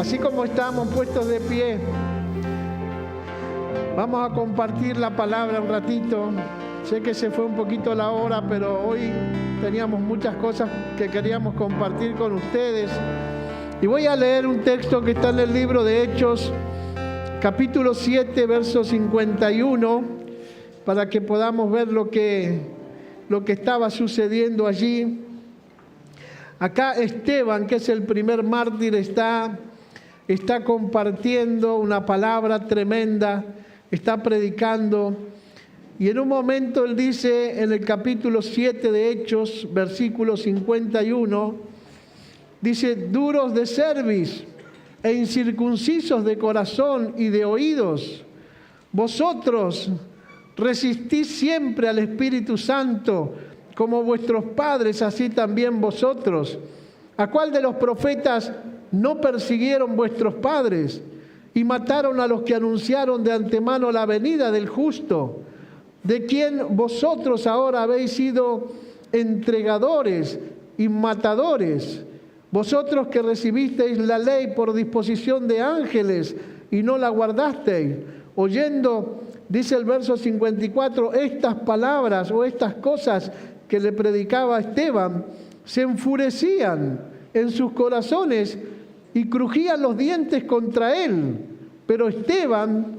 Así como estamos puestos de pie, vamos a compartir la palabra un ratito. Sé que se fue un poquito la hora, pero hoy teníamos muchas cosas que queríamos compartir con ustedes. Y voy a leer un texto que está en el libro de Hechos, capítulo 7, verso 51, para que podamos ver lo que estaba sucediendo allí. Acá Esteban, que es el primer mártir, está compartiendo una palabra tremenda, está predicando. Y en un momento él dice en el capítulo 7 de Hechos, versículo 51, dice: duros de cerviz e incircuncisos de corazón y de oídos, vosotros resistís siempre al Espíritu Santo, como vuestros padres, así también vosotros. ¿A cuál de los profetas no persiguieron vuestros padres y mataron a los que anunciaron de antemano la venida del justo, de quien vosotros ahora habéis sido entregadores y matadores? Vosotros que recibisteis la ley por disposición de ángeles y no la guardasteis, oyendo, dice el verso 54, estas palabras o estas cosas que le predicaba Esteban, se enfurecían en sus corazones y crujían los dientes contra él. Pero Esteban,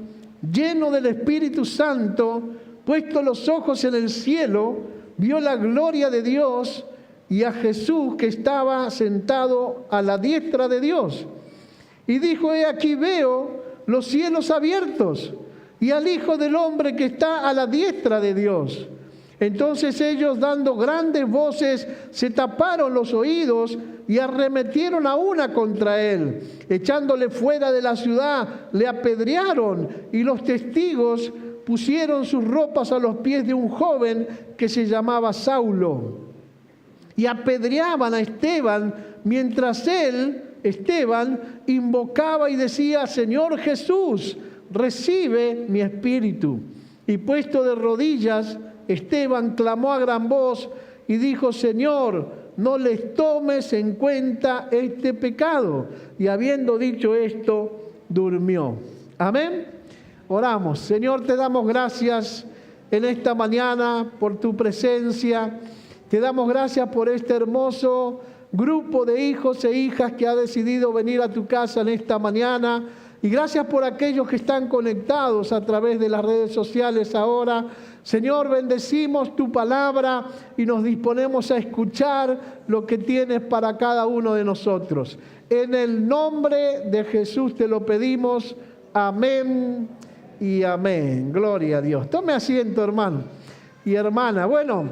lleno del Espíritu Santo, puesto los ojos en el cielo, vio la gloria de Dios y a Jesús que estaba sentado a la diestra de Dios. Y dijo: he aquí veo los cielos abiertos y al Hijo del Hombre que está a la diestra de Dios. Entonces ellos, dando grandes voces, se taparon los oídos y arremetieron a una contra él. Echándole fuera de la ciudad, le apedrearon, y los testigos pusieron sus ropas a los pies de un joven que se llamaba Saulo. Y apedreaban a Esteban mientras él, Esteban, invocaba y decía: Señor Jesús, recibe mi espíritu. Y puesto de rodillas, Esteban clamó a gran voz y dijo: Señor, no les tomes en cuenta este pecado. Y habiendo dicho esto, durmió. Amén. Oramos. Señor, te damos gracias en esta mañana por tu presencia. Te damos gracias por este hermoso grupo de hijos e hijas que ha decidido venir a tu casa en esta mañana. Y gracias por aquellos que están conectados a través de las redes sociales ahora. Señor, bendecimos tu palabra y nos disponemos a escuchar lo que tienes para cada uno de nosotros. En el nombre de Jesús te lo pedimos. Amén y amén. Gloria a Dios. Tome asiento, hermano y hermana. Bueno,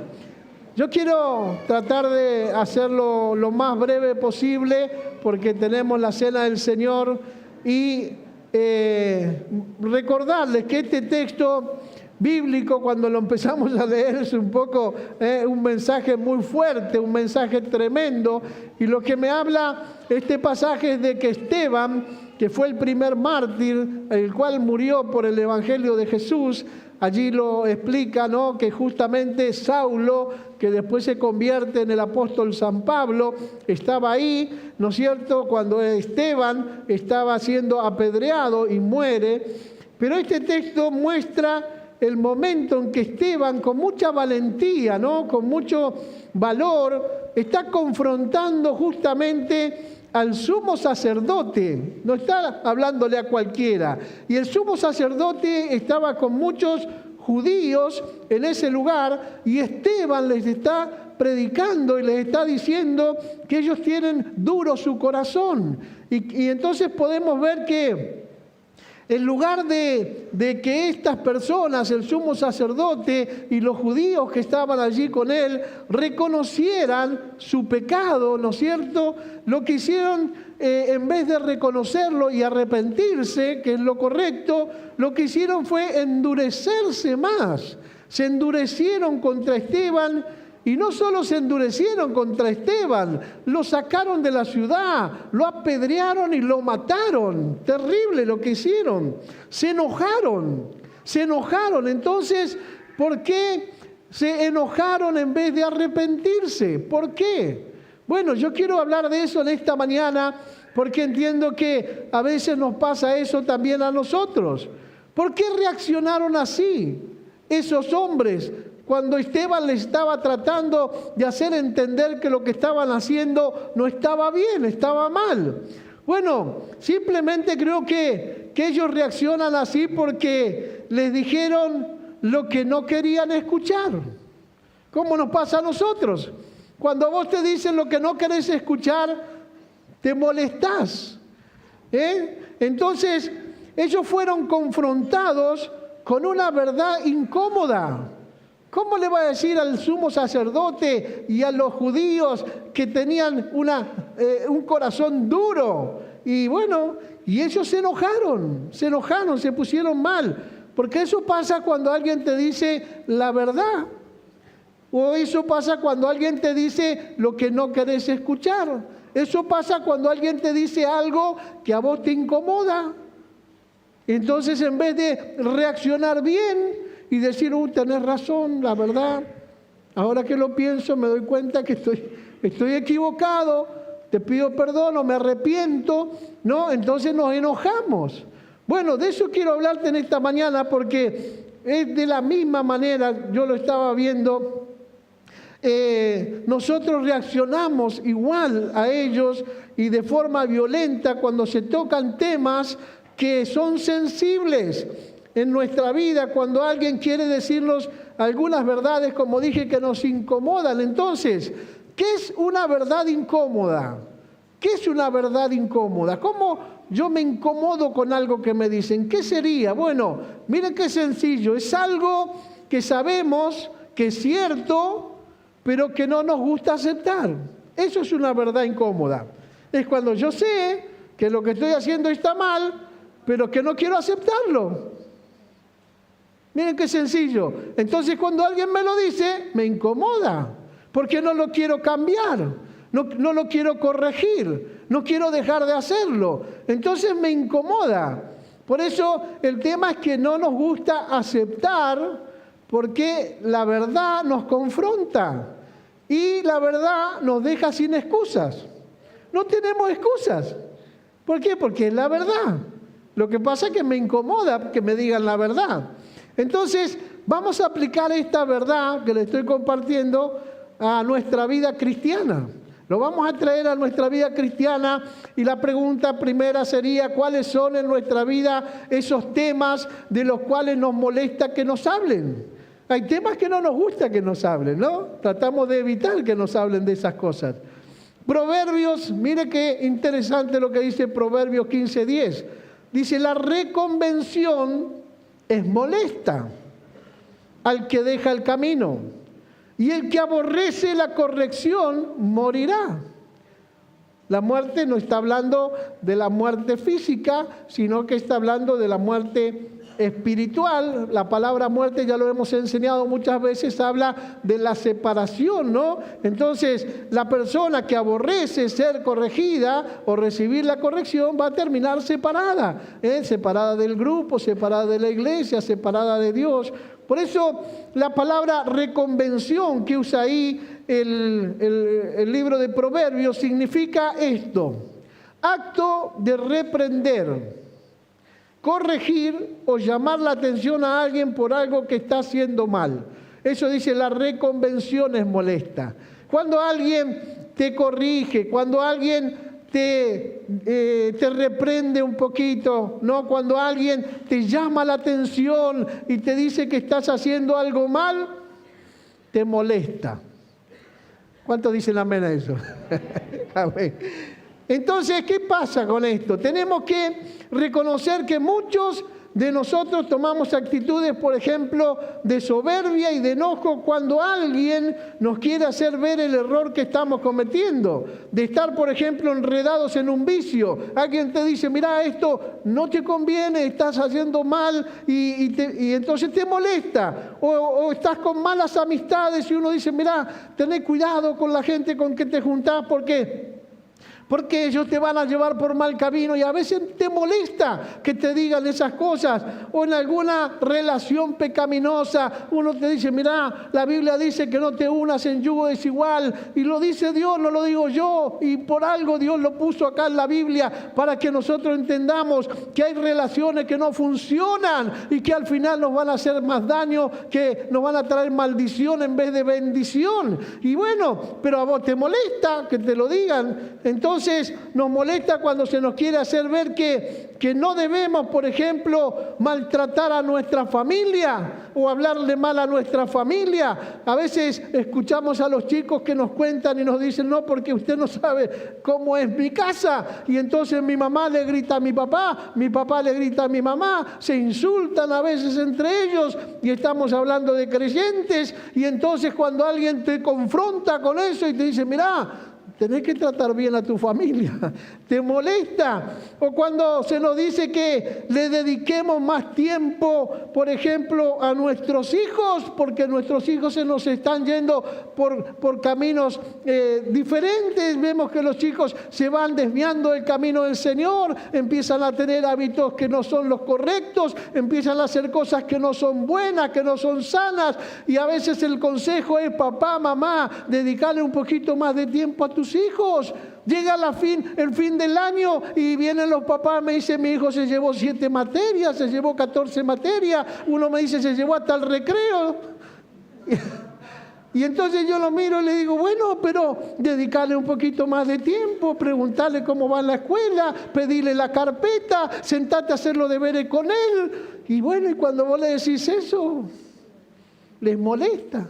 yo quiero tratar de hacerlo lo más breve posible porque tenemos la cena del Señor y recordarles que este texto bíblico, cuando lo empezamos a leer, es un poco un mensaje muy fuerte, un mensaje tremendo. Y lo que me habla este pasaje es de que Esteban, que fue el primer mártir, el cual murió por el Evangelio de Jesús, allí lo explica, ¿no?, que justamente Saulo, que después se convierte en el apóstol San Pablo, estaba ahí, ¿no es cierto?, cuando Esteban estaba siendo apedreado y muere. Pero este texto muestra el momento en que Esteban, con mucha valentía, ¿no?, con mucho valor, está confrontando justamente al sumo sacerdote. No está hablándole a cualquiera. Y el sumo sacerdote estaba con muchos judíos en ese lugar y Esteban les está predicando y les está diciendo que ellos tienen duro su corazón. Y entonces podemos ver que en lugar de que estas personas, el sumo sacerdote y los judíos que estaban allí con él, reconocieran su pecado, ¿no es cierto?, lo que hicieron, en vez de reconocerlo y arrepentirse, que es lo correcto, lo que hicieron fue endurecerse más. Se endurecieron contra Esteban. Y no solo se endurecieron contra Esteban, lo sacaron de la ciudad, lo apedrearon y lo mataron. Terrible lo que hicieron. Se enojaron. Entonces, ¿por qué se enojaron en vez de arrepentirse? ¿Por qué? Bueno, yo quiero hablar de eso en esta mañana porque entiendo que a veces nos pasa eso también a nosotros. ¿Por qué reaccionaron así esos hombres cuando Esteban les estaba tratando de hacer entender que lo que estaban haciendo no estaba bien, estaba mal? Bueno, simplemente creo que ellos reaccionan así porque les dijeron lo que no querían escuchar. ¿Cómo nos pasa a nosotros? Cuando vos te dicen lo que no querés escuchar, te molestás. Entonces, ellos fueron confrontados con una verdad incómoda. ¿Cómo le va a decir al sumo sacerdote y a los judíos que tenían un corazón duro? Y bueno, y ellos se enojaron, se pusieron mal. Porque eso pasa cuando alguien te dice la verdad. O eso pasa cuando alguien te dice lo que no querés escuchar. Eso pasa cuando alguien te dice algo que a vos te incomoda. Entonces, en vez de reaccionar bien y decir, tenés razón, la verdad, ahora que lo pienso me doy cuenta que estoy equivocado, te pido perdón o me arrepiento, ¿no? Entonces nos enojamos. Bueno, de eso quiero hablarte en esta mañana porque es de la misma manera, yo lo estaba viendo. Nosotros reaccionamos igual a ellos y de forma violenta cuando se tocan temas que son sensibles en nuestra vida, cuando alguien quiere decirnos algunas verdades, como dije, que nos incomodan. Entonces, ¿qué es una verdad incómoda? ¿Qué es una verdad incómoda? ¿Cómo yo me incomodo con algo que me dicen? ¿Qué sería? Bueno, miren qué sencillo. Es algo que sabemos que es cierto, pero que no nos gusta aceptar. Eso es una verdad incómoda. Es cuando yo sé que lo que estoy haciendo está mal, pero que no quiero aceptarlo. Miren qué sencillo. Entonces, cuando alguien me lo dice, me incomoda, porque no lo quiero cambiar, no lo quiero corregir, no quiero dejar de hacerlo. Entonces me incomoda. Por eso el tema es que no nos gusta aceptar, porque la verdad nos confronta y la verdad nos deja sin excusas. No tenemos excusas. ¿Por qué? Porque es la verdad. Lo que pasa es que me incomoda que me digan la verdad. Entonces, vamos a aplicar esta verdad que le estoy compartiendo a nuestra vida cristiana. Lo vamos a traer a nuestra vida cristiana y la pregunta primera sería, ¿cuáles son en nuestra vida esos temas de los cuales nos molesta que nos hablen? Hay temas que no nos gusta que nos hablen, ¿no? Tratamos de evitar que nos hablen de esas cosas. Proverbios, mire qué interesante lo que dice Proverbios 15:10. Dice, la reconvención es molesta al que deja el camino, y el que aborrece la corrección morirá. La muerte no está hablando de la muerte física, sino que está hablando de la muerte espiritual. La palabra muerte, ya lo hemos enseñado muchas veces, habla de la separación, ¿no? Entonces, la persona que aborrece ser corregida o recibir la corrección va a terminar separada, separada del grupo, separada de la iglesia, separada de Dios. Por eso, la palabra reconvención que usa ahí el libro de Proverbios significa esto: acto de reprender, corregir o llamar la atención a alguien por algo que está haciendo mal. Eso dice, la reconvención es molesta. Cuando alguien te corrige, cuando alguien te reprende un poquito, ¿no? Cuando alguien te llama la atención y te dice que estás haciendo algo mal, te molesta. ¿Cuántos dicen amén a eso? Amén. Entonces, ¿qué pasa con esto? Tenemos que reconocer que muchos de nosotros tomamos actitudes, por ejemplo, de soberbia y de enojo cuando alguien nos quiere hacer ver el error que estamos cometiendo. De estar, por ejemplo, enredados en un vicio. Alguien te dice, mira, esto no te conviene, estás haciendo mal y entonces te molesta. O estás con malas amistades y uno dice, mira, tené cuidado con la gente con que te juntás porque porque ellos te van a llevar por mal camino y a veces te molesta que te digan esas cosas. O en alguna relación pecaminosa uno te dice, mira, la Biblia dice que no te unas en yugo desigual, y lo dice Dios, no lo digo yo, y por algo Dios lo puso acá en la Biblia para que nosotros entendamos que hay relaciones que no funcionan y que al final nos van a hacer más daño, que nos van a traer maldición en vez de bendición. Y bueno, pero a vos te molesta que te lo digan. Entonces nos molesta cuando se nos quiere hacer ver que no debemos, por ejemplo, maltratar a nuestra familia o hablarle mal a nuestra familia. A veces escuchamos a los chicos que nos cuentan y nos dicen, no, porque usted no sabe cómo es mi casa. Y entonces mi mamá le grita a mi papá le grita a mi mamá, se insultan a veces entre ellos, y estamos hablando de creyentes. Y entonces cuando alguien te confronta con eso y te dice, mirá, tenés que tratar bien a tu familia, te molesta. O cuando se nos dice que le dediquemos más tiempo, por ejemplo, a nuestros hijos, porque nuestros hijos se nos están yendo por caminos diferentes. Vemos que los chicos se van desviando del camino del Señor, empiezan a tener hábitos que no son los correctos, empiezan a hacer cosas que no son buenas, que no son sanas, y a veces el consejo es, papá, mamá, dedicarle un poquito más de tiempo a tus hijos. Llega el fin del año y vienen los papás, me dicen, mi hijo se llevó 7 materias, se llevó 14 materias, uno me dice, se llevó hasta el recreo. Y entonces yo lo miro y le digo, bueno, pero dedicarle un poquito más de tiempo, preguntarle cómo va en la escuela, pedirle la carpeta, sentarte a hacer los deberes con él. Y bueno, y cuando vos le decís eso, les molesta.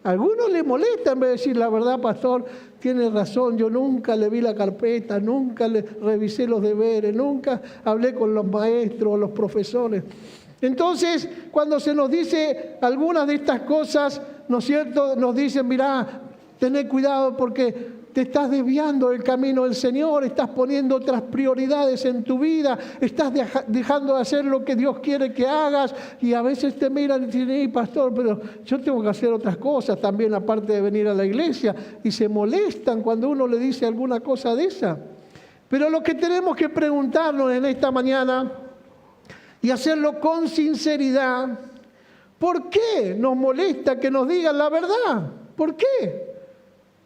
A algunos les molesta en vez de decir, la verdad, pastor, tiene razón, yo nunca le vi la carpeta, nunca le revisé los deberes, nunca hablé con los maestros, los profesores. Entonces, cuando se nos dice algunas de estas cosas, ¿no es cierto?, nos dicen, mirá, tené cuidado porque te estás desviando del camino del Señor, estás poniendo otras prioridades en tu vida, estás dejando de hacer lo que Dios quiere que hagas, y a veces te miran y dicen, pastor, pero yo tengo que hacer otras cosas también aparte de venir a la iglesia, y se molestan cuando uno le dice alguna cosa de esa. Pero lo que tenemos que preguntarnos en esta mañana, y hacerlo con sinceridad, ¿por qué nos molesta que nos digan la verdad? ¿Por qué?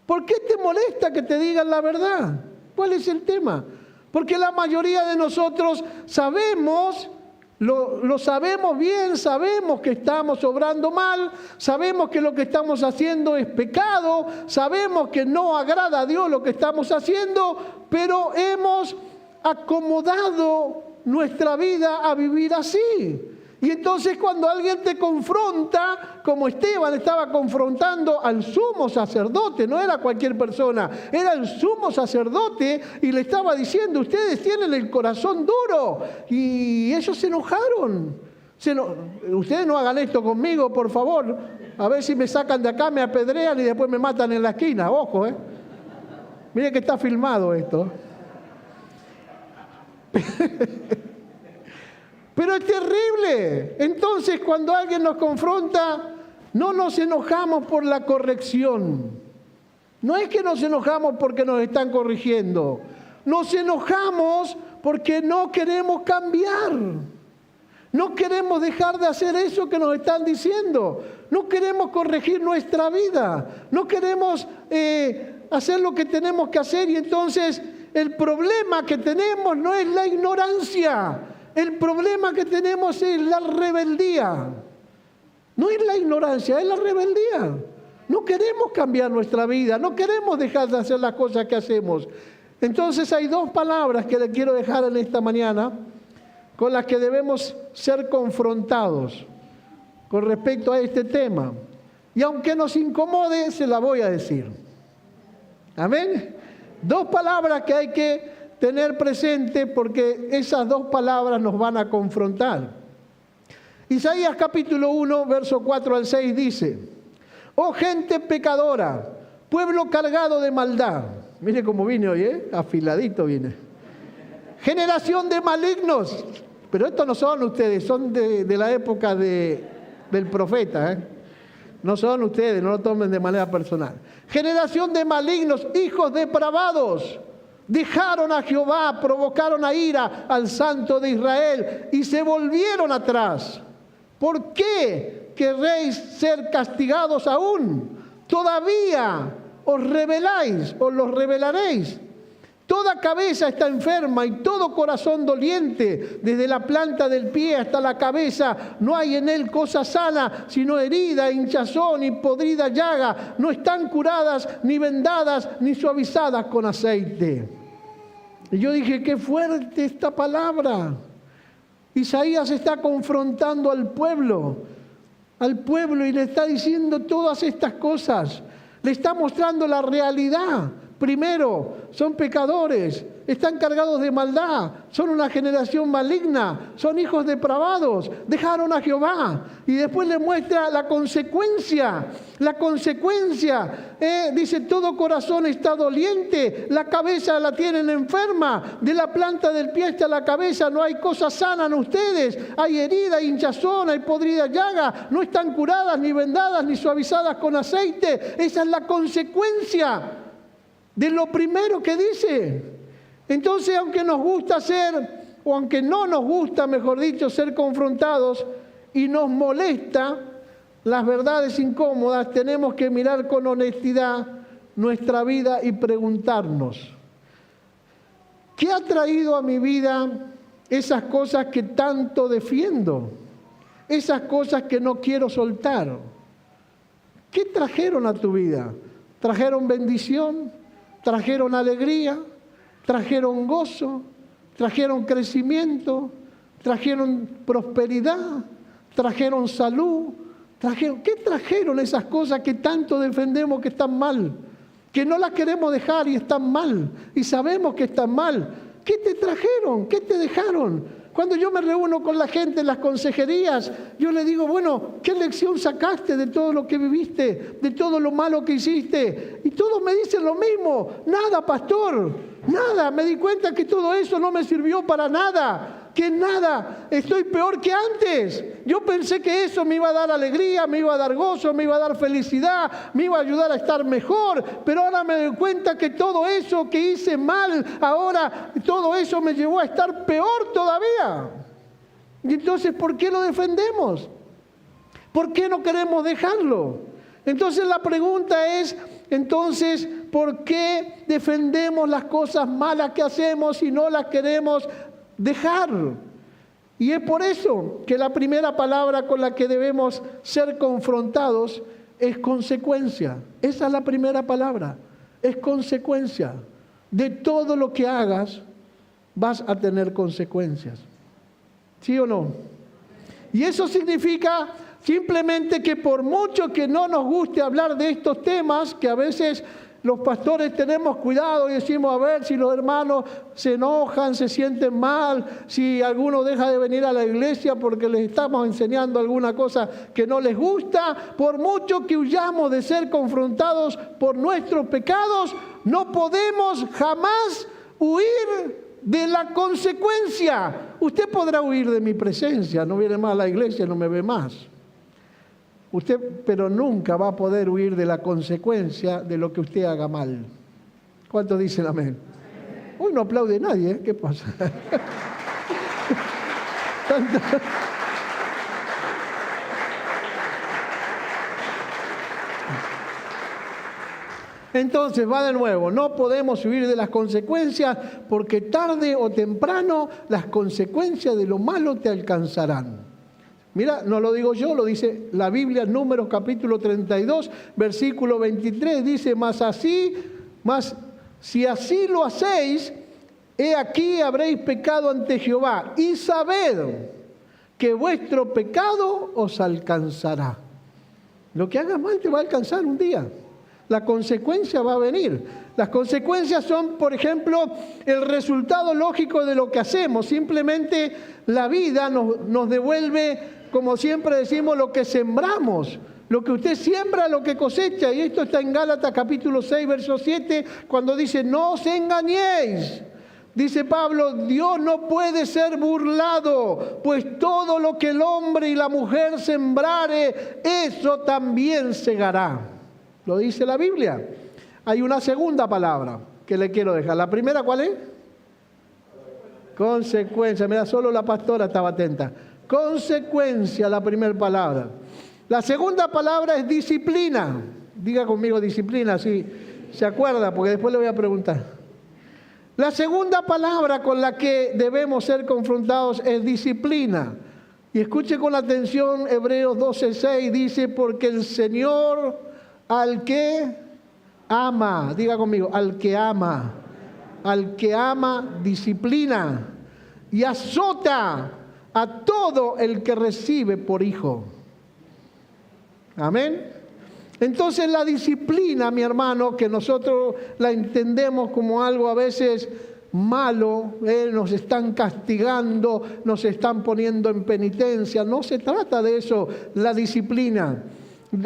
¿Por qué te molesta que te digan la verdad? ¿Cuál es el tema? Porque la mayoría de nosotros sabemos, lo sabemos bien, sabemos que estamos obrando mal, sabemos que lo que estamos haciendo es pecado, sabemos que no agrada a Dios lo que estamos haciendo, pero hemos acomodado nuestra vida a vivir así. Y entonces cuando alguien te confronta, como Esteban estaba confrontando al sumo sacerdote, no era cualquier persona, era el sumo sacerdote, y le estaba diciendo, ustedes tienen el corazón duro, y ellos se enojaron. Ustedes no hagan esto conmigo, por favor, a ver si me sacan de acá, me apedrean y después me matan en la esquina, ojo, Mire que está filmado esto. Pero es terrible. Entonces, cuando alguien nos confronta, no nos enojamos por la corrección. No es que nos enojamos porque nos están corrigiendo. Nos enojamos porque no queremos cambiar. No queremos dejar de hacer eso que nos están diciendo. No queremos corregir nuestra vida. No queremos hacer lo que tenemos que hacer. Y entonces, el problema que tenemos no es la ignorancia. El problema que tenemos es la rebeldía. No es la ignorancia, es la rebeldía. No queremos cambiar nuestra vida, no queremos dejar de hacer las cosas que hacemos. Entonces hay 2 palabras que le quiero dejar en esta mañana con las que debemos ser confrontados con respecto a este tema. Y aunque nos incomode, se la voy a decir. Amén. 2 palabras que hay que tener presente porque esas 2 palabras nos van a confrontar. Isaías capítulo 1, verso 4 al 6 dice, oh gente pecadora, pueblo cargado de maldad. Mire cómo vine hoy, afiladito vine. Generación de malignos. Pero estos no son ustedes, son de la época del profeta. No son ustedes, no lo tomen de manera personal. Generación de malignos, hijos depravados. Dejaron a Jehová, provocaron a ira al Santo de Israel y se volvieron atrás. ¿Por qué querréis ser castigados aún? Todavía os rebeláis, os los rebelaréis. Toda cabeza está enferma y todo corazón doliente, desde la planta del pie hasta la cabeza. No hay en él cosa sana, sino herida, hinchazón y podrida llaga. No están curadas, ni vendadas, ni suavizadas con aceite. Y yo dije, qué fuerte esta palabra. Isaías está confrontando al pueblo y le está diciendo todas estas cosas. Le está mostrando la realidad. Primero, son pecadores, están cargados de maldad, son una generación maligna, son hijos depravados, dejaron a Jehová. Y después le muestra la consecuencia. Dice, todo corazón está doliente, la cabeza la tienen enferma, de la planta del pie hasta la cabeza no hay cosa sana en ustedes, hay herida, hinchazón, hay podrida llaga, no están curadas, ni vendadas, ni suavizadas con aceite. Esa es la consecuencia de lo primero que dice. Entonces, aunque nos gusta o aunque no nos gusta, mejor dicho, ser confrontados y nos molesta las verdades incómodas, tenemos que mirar con honestidad nuestra vida y preguntarnos, ¿qué ha traído a mi vida esas cosas que tanto defiendo? Esas cosas que no quiero soltar. ¿Qué trajeron a tu vida? ¿Trajeron bendición? ¿Trajeron alegría? ¿Trajeron gozo? ¿Trajeron crecimiento? ¿Trajeron prosperidad? ¿Trajeron salud? ¿Qué trajeron esas cosas que tanto defendemos que están mal? Que no las queremos dejar y están mal. Y sabemos que están mal. ¿Qué te trajeron? ¿Qué te dejaron? Cuando yo me reúno con la gente en las consejerías, yo le digo, bueno, ¿qué lección sacaste de todo lo que viviste, de todo lo malo que hiciste? Y todos me dicen lo mismo. Nada, pastor, nada. Me di cuenta que todo eso no me sirvió para nada. Que nada, estoy peor que antes. Yo pensé que eso me iba a dar alegría, me iba a dar gozo, me iba a dar felicidad, me iba a ayudar a estar mejor, pero ahora me doy cuenta que todo eso que hice mal, ahora todo eso me llevó a estar peor todavía. Y entonces, ¿por qué lo defendemos? ¿Por qué no queremos dejarlo? Entonces la pregunta es, entonces, ¿por qué defendemos las cosas malas que hacemos y no las queremos dejar? Y es por eso que la primera palabra con la que debemos ser confrontados es consecuencia. Esa es la primera palabra, es consecuencia. De todo lo que hagas vas a tener consecuencias. ¿Sí o no? Y eso significa simplemente que por mucho que no nos guste hablar de estos temas, que a veces los pastores tenemos cuidado y decimos, a ver si los hermanos se enojan, se sienten mal, si alguno deja de venir a la iglesia porque les estamos enseñando alguna cosa que no les gusta. Por mucho que huyamos de ser confrontados por nuestros pecados, no podemos jamás huir de la consecuencia. Usted podrá huir de mi presencia, no viene más a la iglesia, no me ve más. Usted, pero nunca va a poder huir de la consecuencia de lo que usted haga mal. ¿Cuántos dicen amén? Hoy no aplaude nadie, ¿eh? ¿Qué pasa? Entonces, va de nuevo, no podemos huir de las consecuencias porque tarde o temprano las consecuencias de lo malo te alcanzarán. Mira, no lo digo yo, lo dice la Biblia, Números capítulo 32, versículo 23, dice, mas si así lo hacéis, he aquí habréis pecado ante Jehová, y sabed que vuestro pecado os alcanzará. Lo que hagas mal te va a alcanzar un día. La consecuencia va a venir. Las consecuencias son, por ejemplo, el resultado lógico de lo que hacemos. Simplemente la vida nos devuelve, como siempre decimos, lo que sembramos. Lo que usted siembra, lo que cosecha. Y esto está en Gálatas capítulo 6, verso 7, cuando dice, no os engañéis. Dice Pablo, Dios no puede ser burlado, pues todo lo que el hombre y la mujer sembrare, eso también segará. Lo dice la Biblia. Hay una segunda palabra, que le quiero dejar. La primera, ¿cuál es? Consecuencia. Mira, solo la pastora estaba atenta. Consecuencia, la primera palabra. La segunda palabra es disciplina. Diga conmigo disciplina, si se acuerda, porque después le voy a preguntar. La segunda palabra con la que debemos ser confrontados es disciplina. Y escuche con atención, Hebreos 12:6 dice, porque el Señor al que ama, diga conmigo, al que ama disciplina y azota a todo el que recibe por hijo. Amén. Entonces la disciplina, mi hermano, que nosotros la entendemos como algo a veces malo, nos están castigando, nos están poniendo en penitencia, no se trata de eso, la disciplina.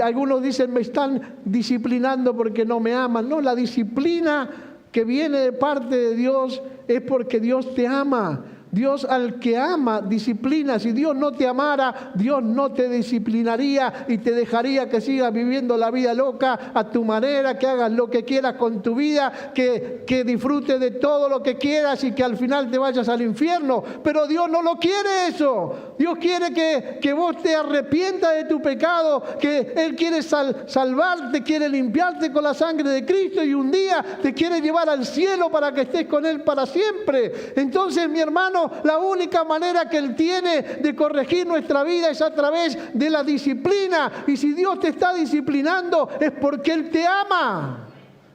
Algunos dicen, me están disciplinando porque no me aman. No, la disciplina que viene de parte de Dios es porque Dios te ama. Dios al que ama disciplina. Si Dios no te amara, Dios no te disciplinaría y te dejaría que sigas viviendo la vida loca a tu manera, que hagas lo que quieras con tu vida, que disfrutes de todo lo que quieras y que al final te vayas al infierno. Pero Dios no lo quiere eso. Dios quiere que vos te arrepientas de tu pecado, que Él quiere salvarte, quiere limpiarte con la sangre de Cristo y un día te quiere llevar al cielo para que estés con Él para siempre. Entonces, mi hermano, la única manera que Él tiene de corregir nuestra vida es a través de la disciplina. Y si Dios te está disciplinando es porque Él te ama.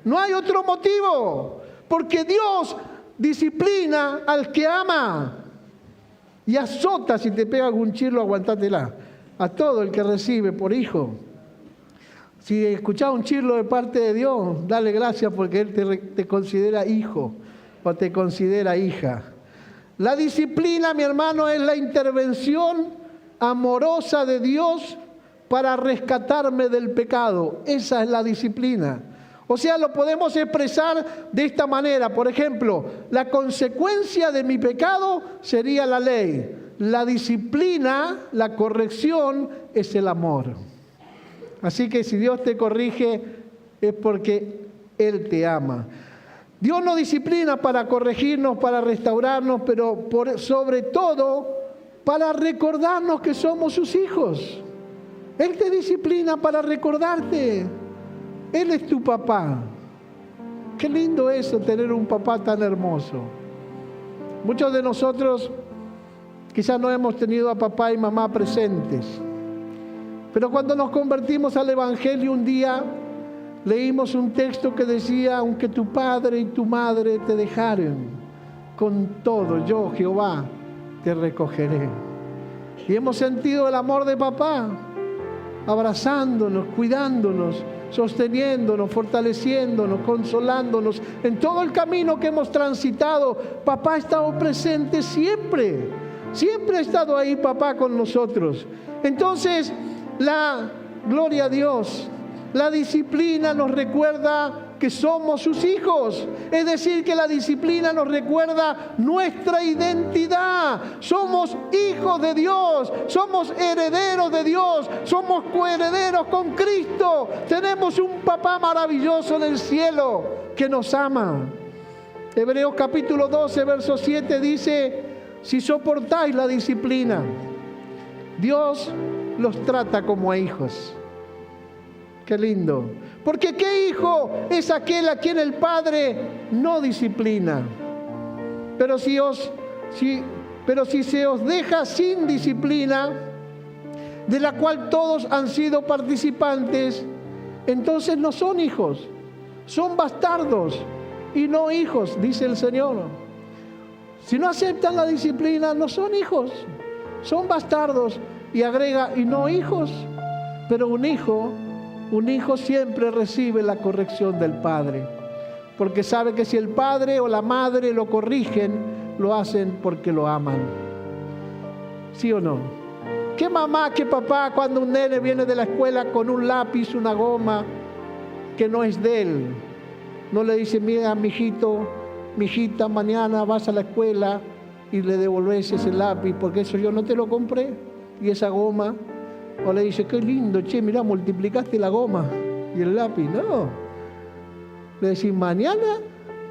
No hay otro motivo. Porque Dios disciplina al que ama. Y azota, si te pega algún chirlo, aguantátela. A todo el que recibe por hijo. Si escuchás un chirlo de parte de Dios, dale gracias porque Él te considera hijo o te considera hija. La disciplina, mi hermano, es la intervención amorosa de Dios para rescatarme del pecado. Esa es la disciplina. O sea, lo podemos expresar de esta manera. Por ejemplo, la consecuencia de mi pecado sería la ley. La disciplina, la corrección, es el amor. Así que si Dios te corrige, es porque Él te ama. Dios nos disciplina para corregirnos, para restaurarnos, pero sobre todo para recordarnos que somos sus hijos. Él te disciplina para recordarte. Él es tu papá. Qué lindo eso, tener un papá tan hermoso. Muchos de nosotros quizás no hemos tenido a papá y mamá presentes. Pero cuando nos convertimos al Evangelio un día, leímos un texto que decía, aunque tu padre y tu madre te dejaren, con todo yo, Jehová, te recogeré. Y hemos sentido el amor de papá, abrazándonos, cuidándonos, sosteniéndonos, fortaleciéndonos, consolándonos. En todo el camino que hemos transitado, papá ha estado presente siempre. Siempre ha estado ahí papá con nosotros. Entonces, gloria a Dios, la disciplina nos recuerda que somos sus hijos. Es decir, que la disciplina nos recuerda nuestra identidad. Somos hijos de Dios, somos herederos de Dios, somos coherederos con Cristo. Tenemos un papá maravilloso en el cielo que nos ama. Hebreos capítulo 12, verso 7 dice, si soportáis la disciplina, Dios los trata como a hijos. Qué lindo. Porque ¿qué hijo es aquel a quien el Padre no disciplina? Pero si se os deja sin disciplina, de la cual todos han sido participantes, entonces no son hijos, son bastardos y no hijos, dice el Señor. Si no aceptan la disciplina, no son hijos, son bastardos. Y agrega, y no hijos, pero un hijo siempre recibe la corrección del padre, porque sabe que si el padre o la madre lo corrigen, lo hacen porque lo aman. ¿Sí o no? ¿Qué mamá, qué papá cuando un nene viene de la escuela con un lápiz, una goma que no es de él, no le dice, mira, mijito, mijita, mañana vas a la escuela y le devolves ese lápiz porque eso yo no te lo compré y esa goma? O le dice, qué lindo, che, mirá, multiplicaste la goma y el lápiz. No. Le decís, mañana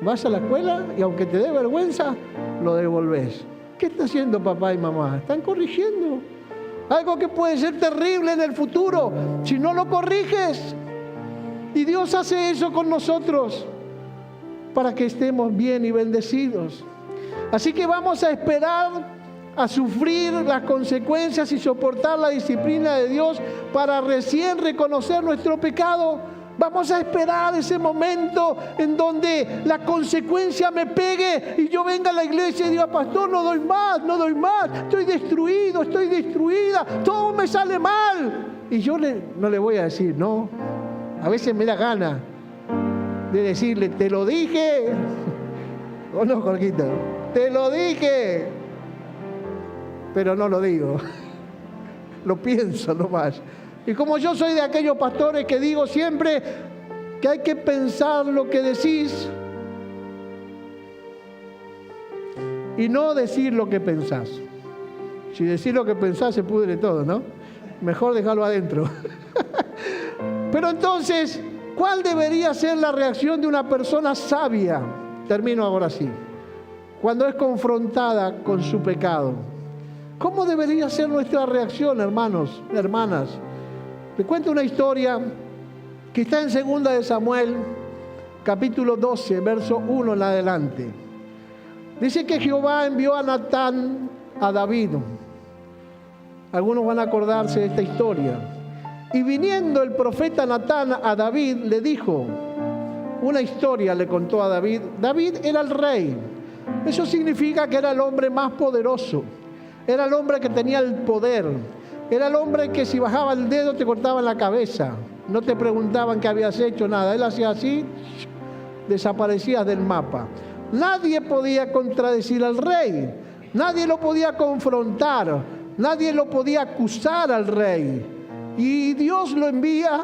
vas a la escuela y aunque te dé vergüenza, lo devolvés. ¿Qué está haciendo papá y mamá? Están corrigiendo algo que puede ser terrible en el futuro si no lo corriges. Y Dios hace eso con nosotros para que estemos bien y bendecidos. Así que vamos a esperar a sufrir las consecuencias y soportar la disciplina de Dios para recién reconocer nuestro pecado. Vamos a esperar ese momento en donde la consecuencia me pegue y yo venga a la iglesia y diga: pastor, no doy más, estoy destruido, estoy destruida, todo me sale mal. Y yo no le voy a decir, no. A veces me da gana de decirle: te lo dije. ¿O no, Jorgito? Te lo dije. Pero no lo digo. Lo pienso nomás. Y como yo soy de aquellos pastores que digo siempre que hay que pensar lo que decís y no decir lo que pensás. Si decís lo que pensás se pudre todo, ¿no? Mejor dejarlo adentro. Pero entonces, ¿cuál debería ser la reacción de una persona sabia? Termino ahora así. Cuando es confrontada con su pecado. ¿Cómo debería ser nuestra reacción, hermanos, hermanas? Le cuento una historia que está en 2 de Samuel, capítulo 12, verso 1 en adelante. Dice que Jehová envió a Natán a David. Algunos van a acordarse de esta historia. Y viniendo el profeta Natán a David, le dijo, una historia le contó a David. David era el rey. Eso significa que era el hombre más poderoso. Era el hombre que tenía el poder. Era el hombre que si bajaba el dedo te cortaban la cabeza. No te preguntaban qué habías hecho, nada. Él hacía así, desaparecías del mapa. Nadie podía contradecir al rey. Nadie lo podía confrontar. Nadie lo podía acusar al rey. Y Dios lo envía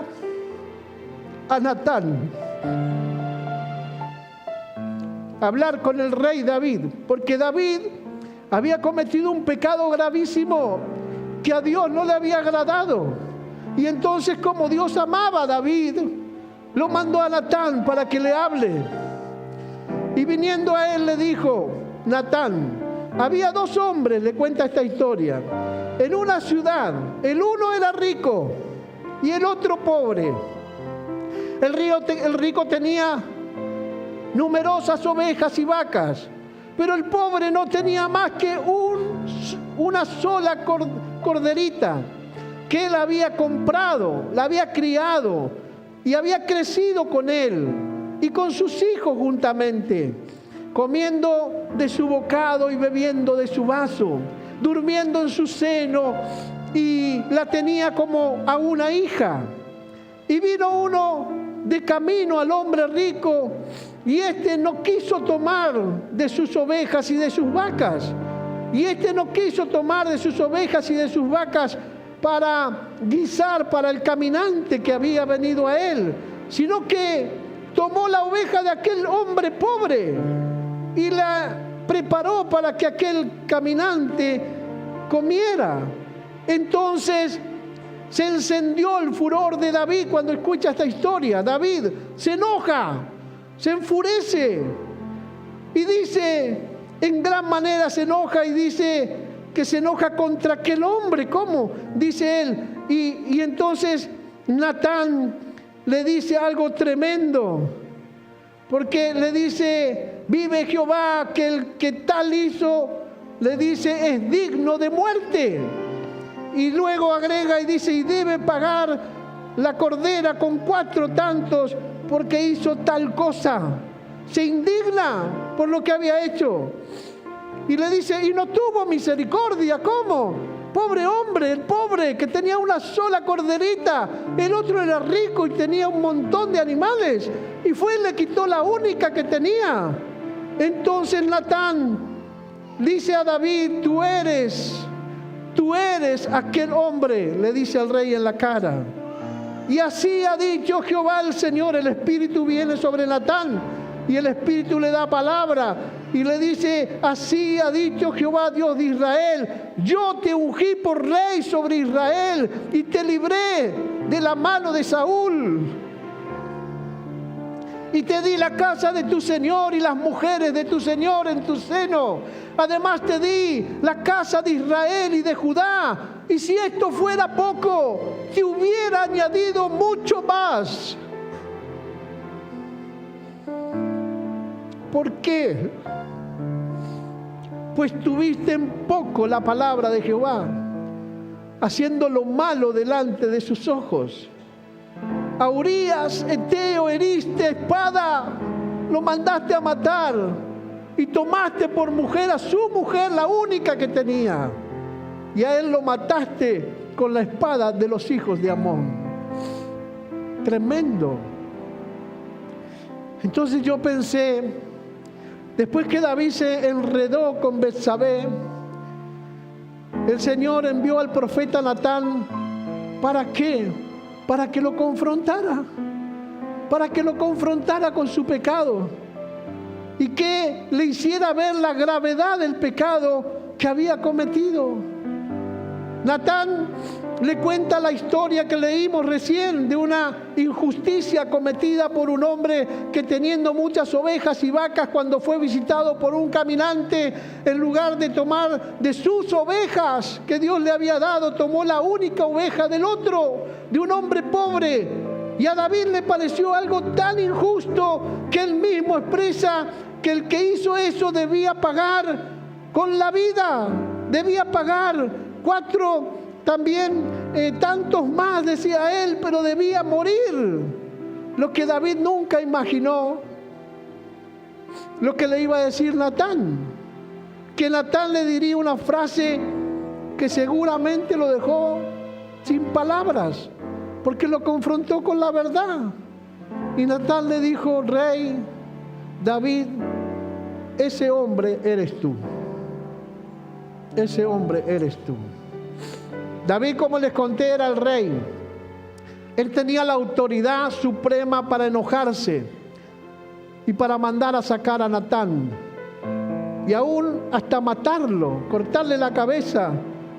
a Natán a hablar con el rey David. Porque David había cometido un pecado gravísimo que a Dios no le había agradado. Y entonces, como Dios amaba a David, lo mandó a Natán para que le hable. Y viniendo a él le dijo, Natán, había 2 hombres, le cuenta esta historia, en una ciudad. El uno era rico y el otro pobre. El rico tenía numerosas ovejas y vacas, pero el pobre no tenía más que una sola corderita que él había comprado, la había criado y había crecido con él y con sus hijos juntamente, comiendo de su bocado y bebiendo de su vaso, durmiendo en su seno, y la tenía como a una hija. Y vino uno de camino al hombre rico, y éste no quiso tomar de sus ovejas y de sus vacas. Y éste no quiso tomar de sus ovejas y de sus vacas para guisar para el caminante que había venido a él, sino que tomó la oveja de aquel hombre pobre y la preparó para que aquel caminante comiera. Entonces se encendió el furor de David cuando escucha esta historia. David se enoja, se enfurece y dice, en gran manera se enoja y dice que se enoja contra aquel hombre. ¿Cómo? Dice él. Y entonces Natán le dice algo tremendo, porque le dice, vive Jehová, que el que tal hizo, le dice, es digno de muerte. Y luego agrega y dice, y debe pagar la cordera con 4 tantos porque hizo tal cosa. Se indigna por lo que había hecho. Y le dice, y no tuvo misericordia. ¿Cómo? Pobre hombre, el pobre que tenía una sola corderita. El otro era rico y tenía un montón de animales. Y fue y le quitó la única que tenía. Entonces Natán dice a David, tú eres aquel hombre, le dice al rey en la cara. Y así ha dicho Jehová el Señor, el Espíritu viene sobre Natán y el Espíritu le da palabra y le dice, así ha dicho Jehová Dios de Israel, yo te ungí por rey sobre Israel y te libré de la mano de Saúl. y te di la casa de tu Señor y las mujeres de tu Señor en tu seno. Además te di la casa de Israel y de Judá. Y si esto fuera poco, te hubiera añadido mucho más. ¿Por qué? Pues tuviste en poco la palabra de Jehová, haciendo lo malo delante de sus ojos. A Urías, Eteo, heriste espada, lo mandaste a matar y tomaste por mujer a su mujer, la única que tenía, y a él lo mataste con la espada de los hijos de Amón. Tremendo. Entonces yo pensé, después que David se enredó con Betsabé, el Señor envió al profeta Natán. ¿Para qué? Para que lo confrontara. Para que lo confrontara con su pecado. Y que le hiciera ver la gravedad del pecado que había cometido. Natán le cuenta la historia que leímos recién de una injusticia cometida por un hombre que, teniendo muchas ovejas y vacas, cuando fue visitado por un caminante, en lugar de tomar de sus ovejas que Dios le había dado, tomó la única oveja del otro, de un hombre pobre. Y a David le pareció algo tan injusto que él mismo expresa que el que hizo eso debía pagar con la vida, debía pagar 4 también tantos más, decía él, pero debía morir. Lo que David nunca imaginó, lo que le iba a decir Natán, que Natán le diría una frase que seguramente lo dejó sin palabras, porque lo confrontó con la verdad. Y Natán le dijo: Rey David, ese hombre eres tú. Ese hombre eres tú. David, como les conté, era el rey. Él tenía la autoridad suprema para enojarse y para mandar a sacar a Natán. Y aún hasta matarlo, cortarle la cabeza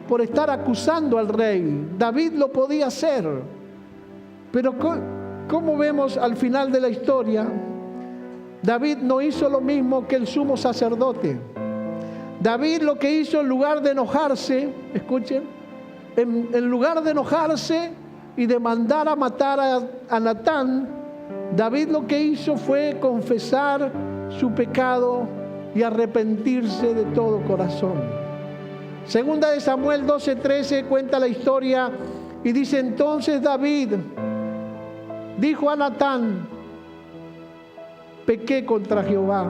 por estar acusando al rey. David lo podía hacer. Pero como vemos al final de la historia, David no hizo lo mismo que el sumo sacerdote. David lo que hizo, en lugar de enojarse, escuchen, en lugar de enojarse y de mandar a matar a Natán, David lo que hizo fue confesar su pecado y arrepentirse de todo corazón. Segunda de Samuel 12:13 cuenta la historia y dice: entonces David dijo a Natán: pequé contra Jehová.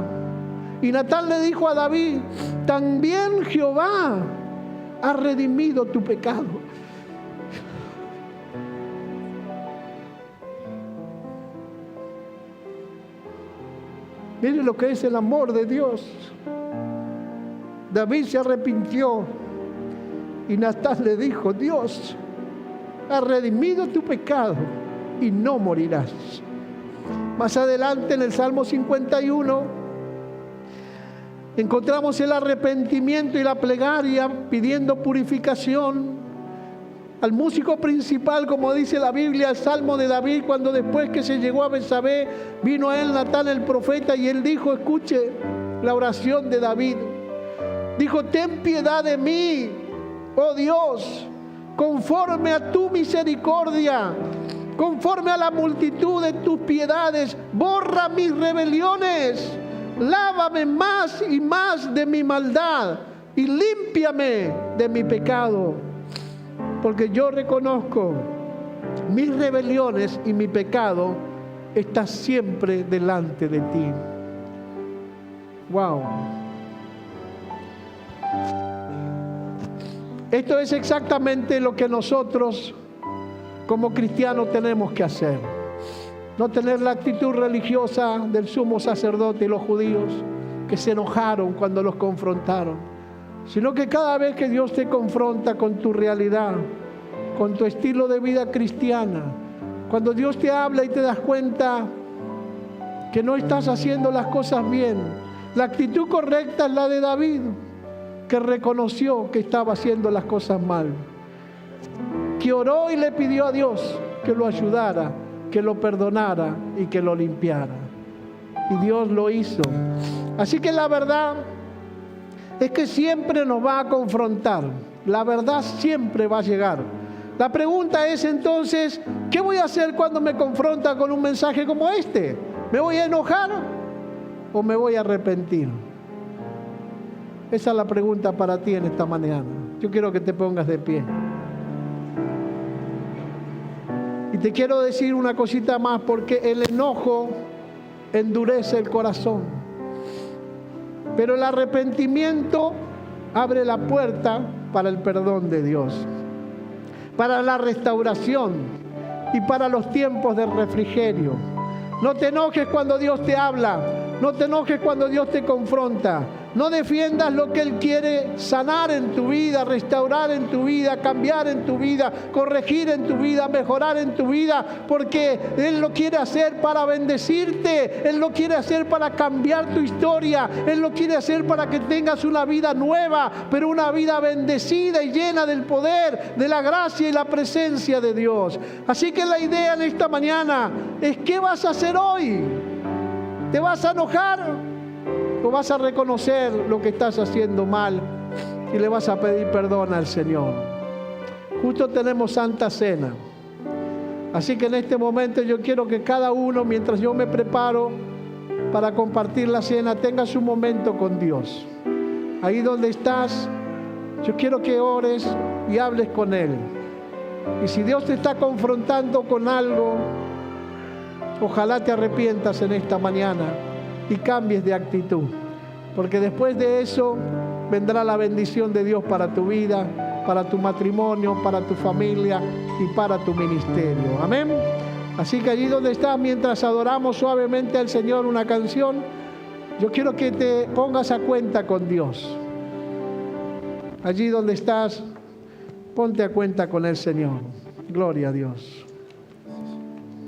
Y Natán le dijo a David: también Jehová ha redimido tu pecado. Miren lo que es el amor de Dios. David se arrepintió y Natán le dijo: Dios ha redimido tu pecado y no morirás. Más adelante, en el Salmo 51, encontramos el arrepentimiento y la plegaria pidiendo purificación. Al músico principal, como dice la Biblia, el Salmo de David, cuando después que se llegó a Betsabé, vino a él Natán el profeta y él dijo, escuche la oración de David. Dijo: ten piedad de mí, oh Dios, conforme a tu misericordia, conforme a la multitud de tus piedades, borra mis rebeliones. Lávame más y más de mi maldad y límpiame de mi pecado, porque yo reconozco mis rebeliones y mi pecado está siempre delante de ti. Wow. Esto es exactamente lo que nosotros como cristianos tenemos que hacer. No tener la actitud religiosa del sumo sacerdote y los judíos que se enojaron cuando los confrontaron, sino que cada vez que Dios te confronta con tu realidad, con tu estilo de vida cristiana, cuando Dios te habla y te das cuenta que no estás haciendo las cosas bien, la actitud correcta es la de David, que reconoció que estaba haciendo las cosas mal, que oró y le pidió a Dios que lo ayudara, que lo perdonara y que lo limpiara. y Dios lo hizo. Así que la verdad es que siempre nos va a confrontar. La verdad siempre va a llegar. La pregunta es entonces, ¿qué voy a hacer cuando me confronta con un mensaje como este? ¿Me voy a enojar o me voy a arrepentir? Esa es la pregunta para ti en esta mañana. Yo quiero que te pongas de pie. Y te quiero decir una cosita más, porque el enojo endurece el corazón. Pero el arrepentimiento abre la puerta para el perdón de Dios, para la restauración y para los tiempos de refrigerio. No te enojes cuando Dios te habla, no te enojes cuando Dios te confronta. No defiendas lo que Él quiere sanar en tu vida, restaurar en tu vida, cambiar en tu vida, corregir en tu vida, mejorar en tu vida, porque Él lo quiere hacer para bendecirte, Él lo quiere hacer para cambiar tu historia, Él lo quiere hacer para que tengas una vida nueva, pero una vida bendecida y llena del poder, de la gracia y la presencia de Dios. Así que la idea en esta mañana es: ¿qué vas a hacer hoy? ¿Te vas a enojar o vas a reconocer lo que estás haciendo mal y le vas a pedir perdón al Señor? Justo tenemos Santa Cena, así que en este momento yo quiero que cada uno, mientras yo me preparo para compartir la cena, tenga su momento con Dios. Ahí donde estás, yo quiero que ores y hables con Él. Y si Dios te está confrontando con algo, ojalá te arrepientas en esta mañana y cambies de actitud, porque después de eso vendrá la bendición de Dios para tu vida, para tu matrimonio, para tu familia y para tu ministerio. Amén. Así que allí donde estás, mientras adoramos suavemente al Señor una canción, yo quiero que te pongas a cuenta con Dios. Allí donde estás, ponte a cuenta con el Señor. Gloria a Dios.